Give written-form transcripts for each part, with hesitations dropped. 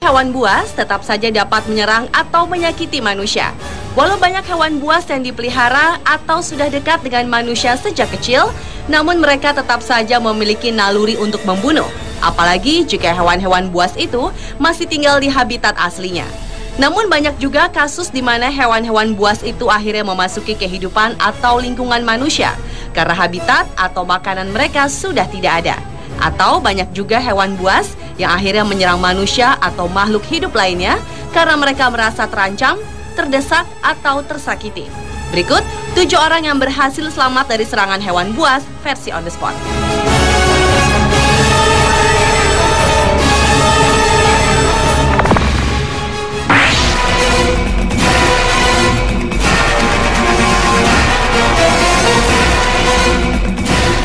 hewan buas tetap saja dapat menyerang atau menyakiti manusia. Walau banyak hewan buas yang dipelihara atau sudah dekat dengan manusia sejak kecil, namun mereka tetap saja memiliki naluri untuk membunuh. Apalagi jika hewan-hewan buas itu masih tinggal di habitat aslinya. Namun banyak juga kasus di mana hewan-hewan buas itu akhirnya memasuki kehidupan atau lingkungan manusia karena habitat atau makanan mereka sudah tidak ada. Atau banyak juga hewan buas yang akhirnya menyerang manusia atau makhluk hidup lainnya karena mereka merasa terancam, terdesak, atau tersakiti. Berikut 7 orang yang berhasil selamat dari serangan hewan buas versi on the spot.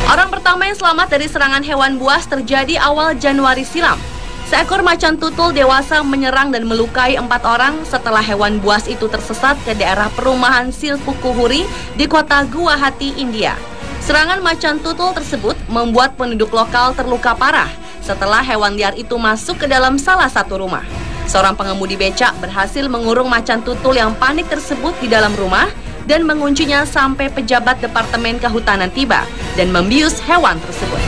Orang pertama yang selamat dari serangan hewan buas terjadi awal Januari silam. Seekor macan tutul dewasa menyerang dan melukai 4 orang setelah hewan buas itu tersesat ke daerah perumahan Silpukuhuri di kota Guwahati, India. Serangan macan tutul tersebut membuat penduduk lokal terluka parah setelah hewan liar itu masuk ke dalam salah satu rumah. Seorang pengemudi becak berhasil mengurung macan tutul yang panik tersebut di dalam rumah dan menguncinya sampai pejabat Departemen Kehutanan tiba dan membius hewan tersebut.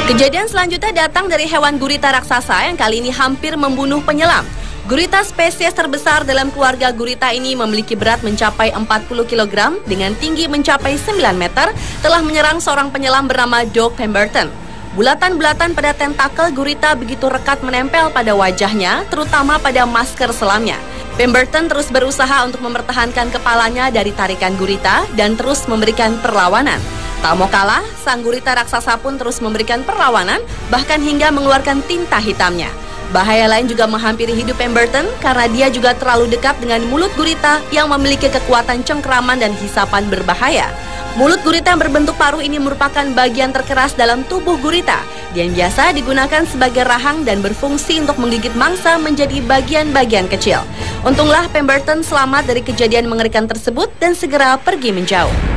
Kejadian selanjutnya datang dari hewan gurita raksasa yang kali ini hampir membunuh penyelam. Gurita spesies terbesar dalam keluarga gurita ini memiliki berat mencapai 40 kg dengan tinggi mencapai 9 meter telah menyerang seorang penyelam bernama Doug Pemberton. Bulatan-bulatan pada tentakel gurita begitu rekat menempel pada wajahnya, terutama pada masker selamnya. Pemberton terus berusaha untuk mempertahankan kepalanya dari tarikan gurita dan terus memberikan perlawanan. Tak mau kalah, sang gurita raksasa pun terus memberikan perlawanan, bahkan hingga mengeluarkan tinta hitamnya. Bahaya lain juga menghampiri hidup Pemberton karena dia juga terlalu dekat dengan mulut gurita yang memiliki kekuatan cengkeraman dan hisapan berbahaya. Mulut gurita yang berbentuk paruh ini merupakan bagian terkeras dalam tubuh gurita yang biasa digunakan sebagai rahang dan berfungsi untuk menggigit mangsa menjadi bagian-bagian kecil. Untunglah Pemberton selamat dari kejadian mengerikan tersebut dan segera pergi menjauh.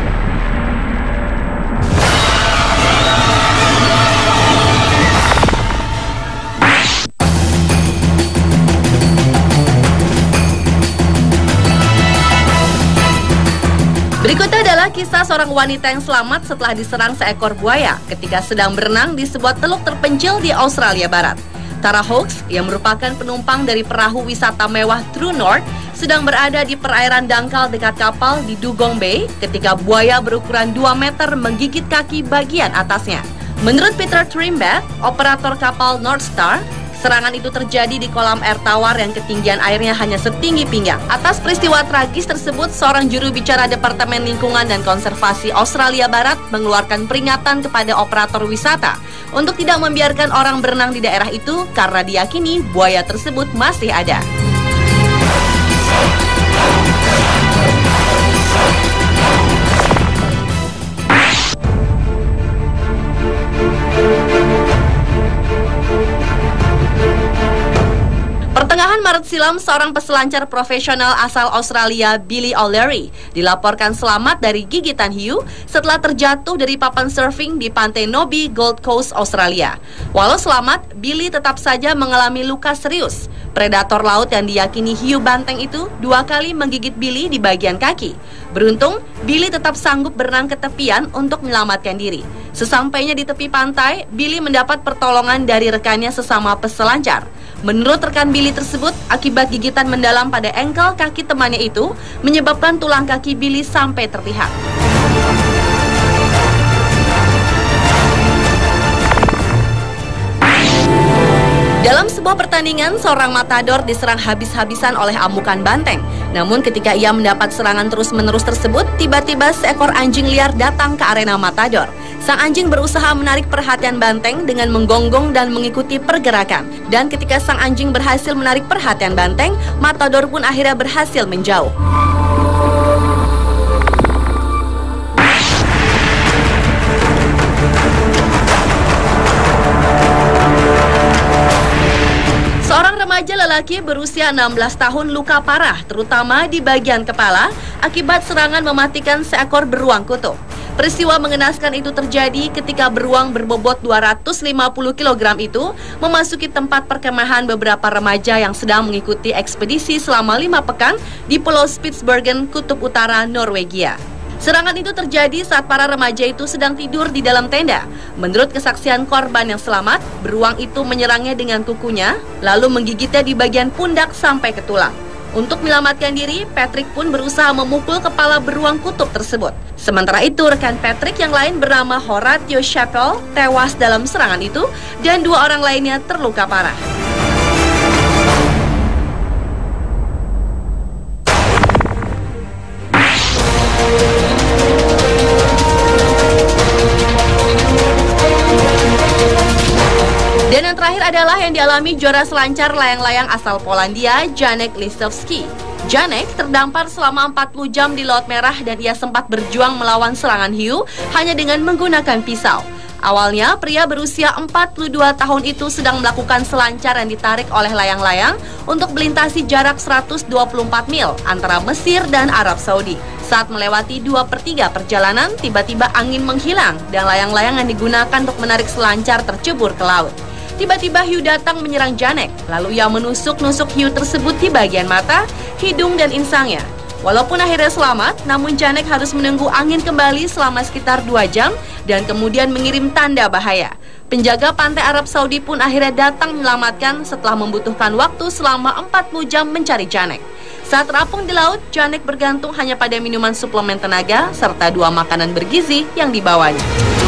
Berikutnya adalah kisah seorang wanita yang selamat setelah diserang seekor buaya ketika sedang berenang di sebuah teluk terpencil di Australia Barat. Tara Hawkes, yang merupakan penumpang dari perahu wisata mewah True North, sedang berada di perairan dangkal dekat kapal di Dugong Bay ketika buaya berukuran 2 meter menggigit kaki bagian atasnya. Menurut Peter Trimbat, operator kapal North Star, serangan itu terjadi di kolam air tawar yang ketinggian airnya hanya setinggi pinggang. Atas peristiwa tragis tersebut, seorang juru bicara Departemen Lingkungan dan Konservasi Australia Barat mengeluarkan peringatan kepada operator wisata untuk tidak membiarkan orang berenang di daerah itu karena diyakini buaya tersebut masih ada. Pertengahan Maret silam, seorang peselancar profesional asal Australia, Billy O'Leary, dilaporkan selamat dari gigitan hiu setelah terjatuh dari papan surfing di pantai Nobi, Gold Coast, Australia. Walau selamat, Billy tetap saja mengalami luka serius. Predator laut yang diyakini hiu banteng itu 2 kali menggigit Billy di bagian kaki. Beruntung, Billy tetap sanggup berenang ke tepian untuk menyelamatkan diri. Sesampainya di tepi pantai, Billy mendapat pertolongan dari rekannya sesama peselancar. Menurut rekan Billy tersebut, akibat gigitan mendalam pada engkel kaki temannya itu menyebabkan tulang kaki Billy sampai terlihat. Dalam sebuah pertandingan, seorang matador diserang habis-habisan oleh amukan banteng. Namun ketika ia mendapat serangan terus-menerus tersebut, tiba-tiba seekor anjing liar datang ke arena matador. Sang anjing berusaha menarik perhatian banteng dengan menggonggong dan mengikuti pergerakan. Dan ketika sang anjing berhasil menarik perhatian banteng, matador pun akhirnya berhasil menjauh. Remaja lelaki berusia 16 tahun luka parah, terutama di bagian kepala, akibat serangan mematikan seekor beruang kutub. Peristiwa mengenaskan itu terjadi ketika beruang berbobot 250 kg itu memasuki tempat perkemahan beberapa remaja yang sedang mengikuti ekspedisi selama 5 pekan di Pulau Spitsbergen, Kutub Utara, Norwegia. Serangan itu terjadi saat para remaja itu sedang tidur di dalam tenda. Menurut kesaksian korban yang selamat, beruang itu menyerangnya dengan kukunya, lalu menggigitnya di bagian pundak sampai ke tulang. Untuk menyelamatkan diri, Patrick pun berusaha memukul kepala beruang kutub tersebut. Sementara itu, rekan Patrick yang lain bernama Horatio Chappell tewas dalam serangan itu, dan 2 orang lainnya terluka parah. Dan yang terakhir adalah yang dialami juara selancar layang-layang asal Polandia, Janek Lisowski. Janek terdampar selama 40 jam di Laut Merah dan ia sempat berjuang melawan serangan hiu hanya dengan menggunakan pisau. Awalnya, pria berusia 42 tahun itu sedang melakukan selancar yang ditarik oleh layang-layang untuk melintasi jarak 124 mil antara Mesir dan Arab Saudi. Saat melewati 2/3 perjalanan, tiba-tiba angin menghilang dan layang-layang yang digunakan untuk menarik selancar tercebur ke laut. Tiba-tiba hiu datang menyerang Janek, lalu ia menusuk-nusuk hiu tersebut di bagian mata, hidung, dan insangnya. Walaupun akhirnya selamat, namun Janek harus menunggu angin kembali selama sekitar 2 jam dan kemudian mengirim tanda bahaya. Penjaga pantai Arab Saudi pun akhirnya datang menyelamatkan setelah membutuhkan waktu selama 40 jam mencari Janek. Saat terapung di laut, Janek bergantung hanya pada minuman suplemen tenaga serta 2 makanan bergizi yang dibawanya.